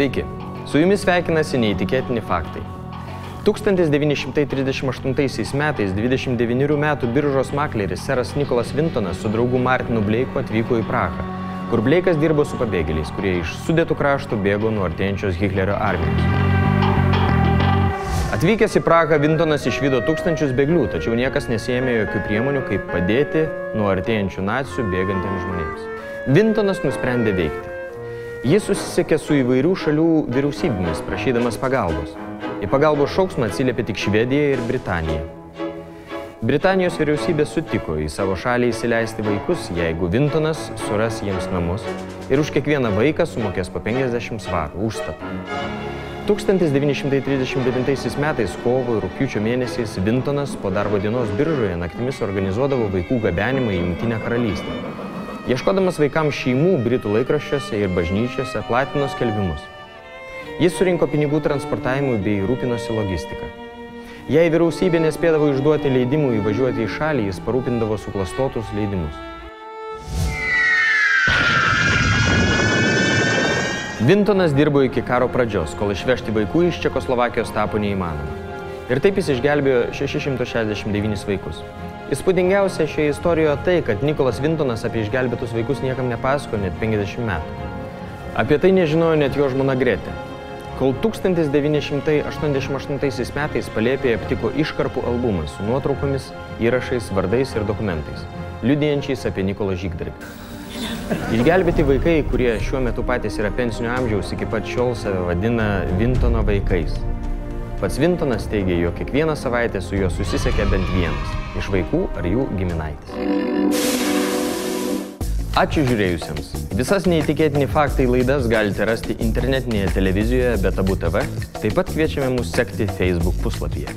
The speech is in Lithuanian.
Sveiki, su jumis sveikinasi neįtikėtini faktai. 1938 metais 29 metų biržos makleris seras Nikolas Vintonas su draugu Martinu Bleiku atvyko į Prahą, kur Bleikas dirbo su pabėgėliais, kurie iš Sudetų krašto bėgo nuo artėjančios Hitlerio armijos. Atvykęs į Prahą, Vintonas išvydo tūkstančius bėglių, tačiau niekas nesiėmė jokių priemonių, kaip padėti nuo artėjančių nacių bėgantiems žmonėms. Vintonas nusprendė veikti. Jis susisiekė su įvairių šalių vyriausybėmis, prašydamas pagalbos. Į pagalbos šauksmą atsiliepė tik Švedija ir Britanija. Britanijos vyriausybė sutiko į savo šalį įsileisti vaikus, jeigu Vintonas suras jiems namus ir už kiekvieną vaiką sumokės po 50 svarų užstatą. 1939 metais kovo ir rugpjūčio mėnesiais Vintonas po darbo dienos biržoje naktimis organizuodavo vaikų gabenimą į Jungtinę karalystę. Ieškodamas vaikams šeimų, britų laikraščiuose ir bažnyčiose platino skelbimus. Jis surinko pinigų transportavimui bei rūpinosi logistiką. Jei vyriausybė nespėdavo išduoti leidimų įvažiuoti į šalį, jis parūpindavo suklastotus leidimus. Vintonas dirbo iki karo pradžios, kol išvežti vaikų iš Čekoslovakijos tapo neįmanoma. Ir taip jis išgelbėjo 669 vaikus. Įspūdingiausia šioje istorijoje tai, kad Nikolas Vintonas apie išgelbėtus vaikus niekam nepasakojo net 50 metų. Apie tai nežinojo net jo žmona Gretė. Kol 1988 metais palėpėje aptiko iškarpų albumą su nuotraukomis, įrašais, vardais ir dokumentais, liudijančiais apie Nikolą žygdarbį. Išgelbėti vaikai, kurie šiuo metu patys yra pensinio amžiaus, iki pat šiol save vadina Vintono vaikais. Pats Vintonas teigė, jog kiekvieną savaitę su juo susisiekė bent vienas iš vaikų ar jų giminaitis. Ačiū žiūrėjusiems. Visas neįtikėtini faktai laidas galite rasti internetinėje televizijoje Betabu TV. Taip pat kviečiame mus sekti Facebook puslapyje.